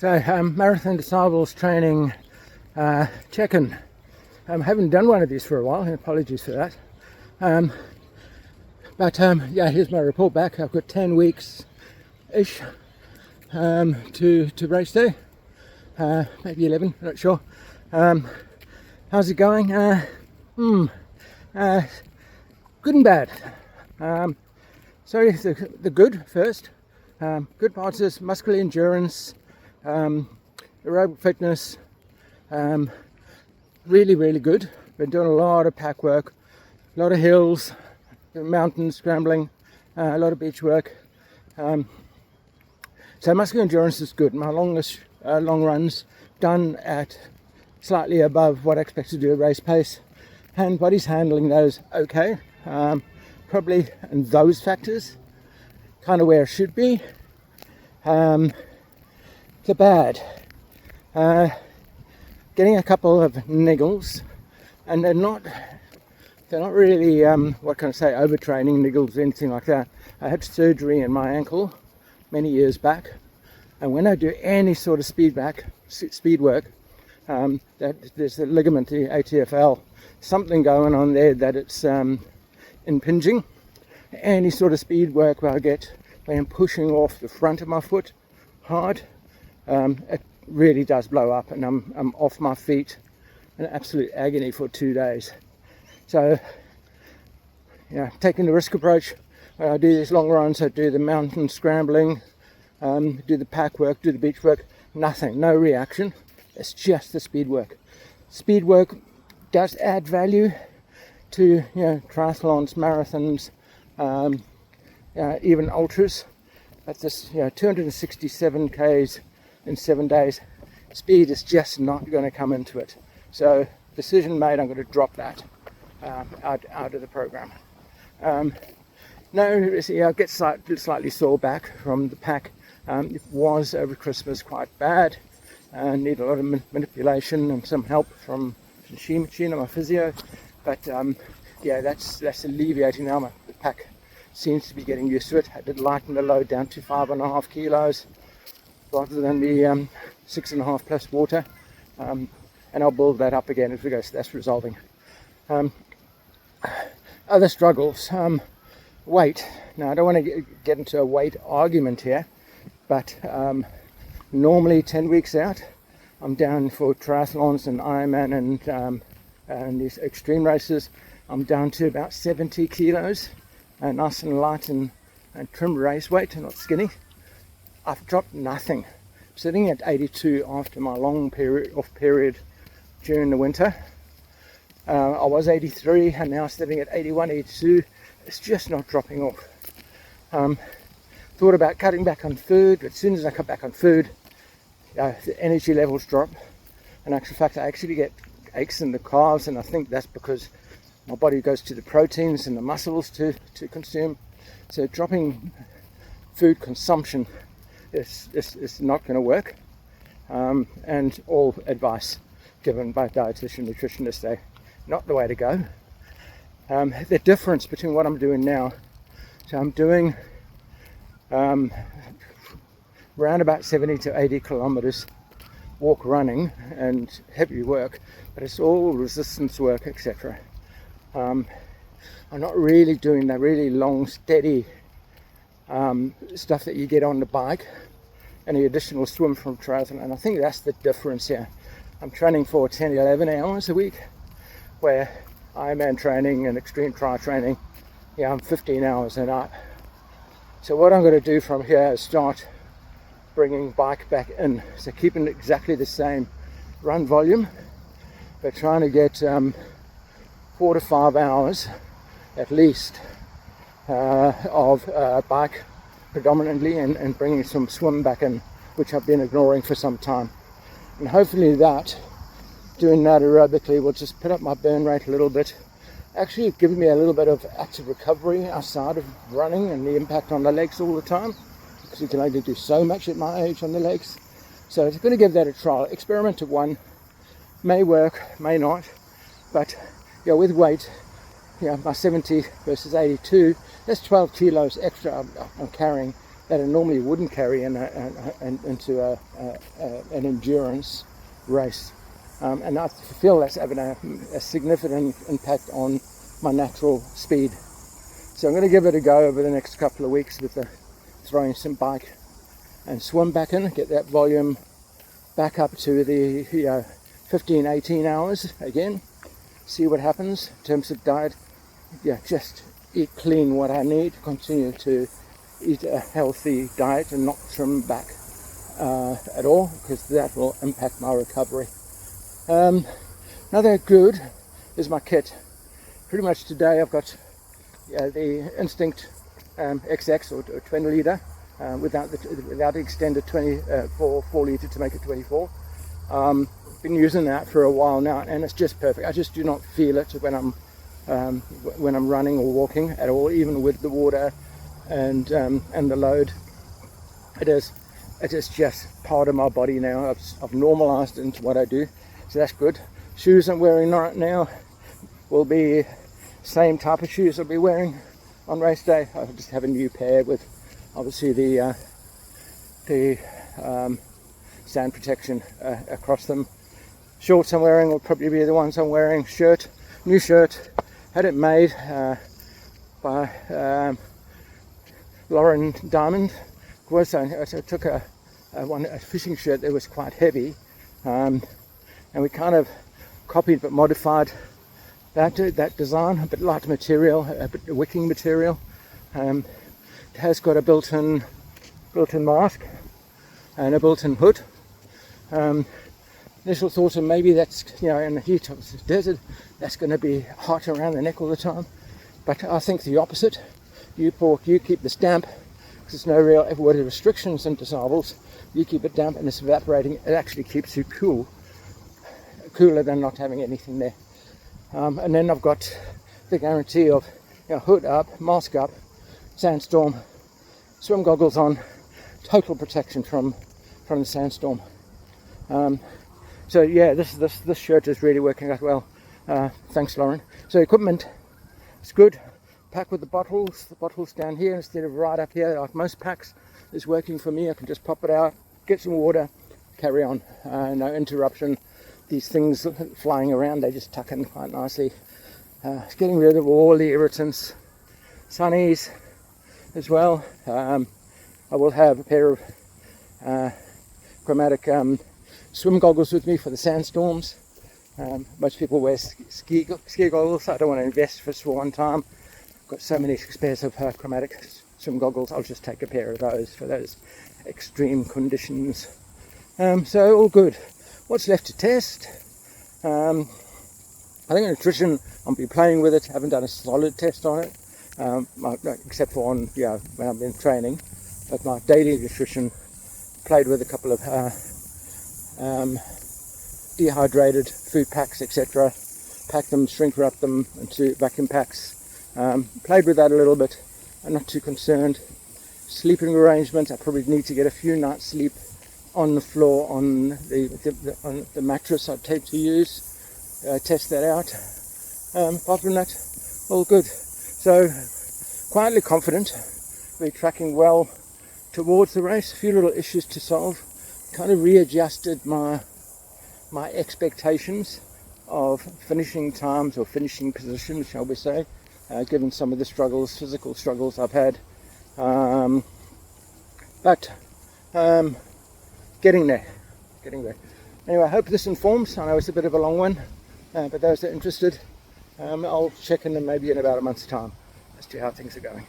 So marathon des-sables training check-in. I haven't done one of these for a while, and apologies for that. But yeah, here's my report back. I've got 10 weeks-ish to race day. Maybe 11, not sure. How's it going? Good and bad. So the good first. Good parts is muscular endurance, aerobic fitness, really good. Been doing a lot of pack work, a lot of hills, mountains, scrambling, a lot of beach work. So muscular endurance is good. My longest long runs done at slightly above what I expect to do at race pace, and body's handling those okay. Probably in those factors, kind of where it should be. The bad, getting a couple of niggles, and they're not really what can I say, overtraining niggles or anything like that. I had surgery in my ankle many years back, and when I do any sort of speed work, there's the ligament, the ATFL, something going on there that it's impinging. Any sort of speed work where I'm pushing off the front of my foot hard, it really does blow up, and I'm off my feet in absolute agony for 2 days. So, taking the risk approach. I do these long runs, I do the mountain scrambling, do the pack work, do the beach work, nothing, no reaction. It's just the speed work. Speed work does add value to triathlons, marathons, even ultras. But this 267 k's in 7 days, speed is just not going to come into it. So decision made, I'm going to drop that out of the program. I get slightly sore back from the pack. It was over Christmas quite bad. Need a lot of manipulation and some help from Sheena, my physio. But that's alleviating now. The pack seems to be getting used to it. I did lighten the load down to 5.5 kilos rather than the 6.5 plus water. And I'll build that up again as we go, so that's resolving. Other struggles, weight. Now I don't want to get into a weight argument here, but normally 10 weeks out, I'm down for triathlons and Ironman and these extreme races. I'm down to about 70 kilos, nice and light and trim race weight, not skinny. I've dropped nothing. I'm sitting at 82 after my long off period during the winter. I was 83 and now sitting at 81, 82. It's just not dropping off. Thought about cutting back on food, but as soon as I cut back on food, the energy levels drop. In actual fact, I actually get aches in the calves, and I think that's because my body goes to the proteins and the muscles to consume. So dropping food consumption is not going to work. And all advice given by dietitian, nutritionists, say not the way to go. The difference between what I'm doing now, so I'm doing around about 70 to 80 kilometers walk, running and heavy work, but it's all resistance work, etc. I'm not really doing the really long steady stuff that you get on the bike, any additional swim from triathlon, and I think that's the difference here. I'm training for 10, 11 hours a week, where Ironman training and extreme tri training, I'm 15 hours a night. So what I'm going to do from here is start bringing bike back in. So keeping exactly the same run volume, but trying to get 4 to 5 hours at least of bike predominantly, and bringing some swim back in, which I've been ignoring for some time. And hopefully doing that aerobically will just put up my burn rate a little bit. Actually, it's given me a little bit of active recovery outside of running and the impact on the legs all the time, because you can only do so much at my age on the legs. So it's going to give that a trial. Experiment of one. May work, may not. But with weight, my 70 versus 82, that's 12 kilos extra I'm carrying. that I normally wouldn't carry into an endurance race. And I feel that's having a significant impact on my natural speed. So I'm going to give it a go over the next couple of weeks with throwing some bike and swim back in, get that volume back up to the 15, 18 hours again, see what happens in terms of diet. Yeah, just eat clean what I need, continue to eat a healthy diet and not trim back at all, because that will impact my recovery. Another good is my kit. Pretty much today I've got the Instinct XX or 20 litre without the extended 4 litre to make it 24. Been using that for a while now, and it's just perfect. I just do not feel it when I'm running or walking at all, even with the water and the load. It is just part of my body now. I've normalized it into what I do, so that's good. Shoes I'm wearing right now will be same type of shoes I'll be wearing on race day. I'll just have a new pair with obviously the sand protection across them. Shorts I'm wearing will probably be the ones I'm wearing. New shirt, had it made by Lauren Diamond. I took a fishing shirt that was quite heavy, and we kind of copied but modified that design, a bit light material, a bit wicking material. It has got a built-in mask and a built-in hood. Initial thought of maybe that's, in the heat of the desert, that's going to be hot around the neck all the time. But I think the opposite. You keep this damp, because there's no real water restrictions in des-sables. You keep it damp and it's evaporating. It actually keeps you cooler than not having anything there. And then I've got the guarantee of hood up, mask up, sandstorm, swim goggles on, total protection from the sandstorm. So yeah, this shirt is really working out well. Thanks, Lauren. So equipment, it's good. Pack with the bottles down here instead of right up here like most packs is working for me. I can just pop it out, get some water, carry on. No interruption. These things flying around, they just tuck in quite nicely. It's getting rid of all the irritants. Sunnies as well. I will have a pair of chromatic swim goggles with me for the sandstorms. Most people wear ski goggles. I don't want to invest for one time. I've got so many spares of chromatic swim goggles. I'll just take a pair of those for those extreme conditions. So all good. What's left to test? I think nutrition, I'll be playing with it. I haven't done a solid test on it, except for when I've been training. But my daily nutrition, played with a couple of dehydrated food packs, etc. Pack them, shrink wrap them into vacuum packs. Played with that a little bit. I'm not too concerned. Sleeping arrangement, I probably need to get a few nights sleep on the floor, on the mattress I tend to use. Test that out. Apart from that, all good. So quietly confident. We're tracking well towards the race. A few little issues to solve. Kind of readjusted my expectations of finishing times or finishing positions, shall we say, given some of the physical struggles I've had. But getting there. Anyway, I hope this informs. I know it's a bit of a long one, but those that are interested, I'll check in them maybe in about a month's time as to how things are going.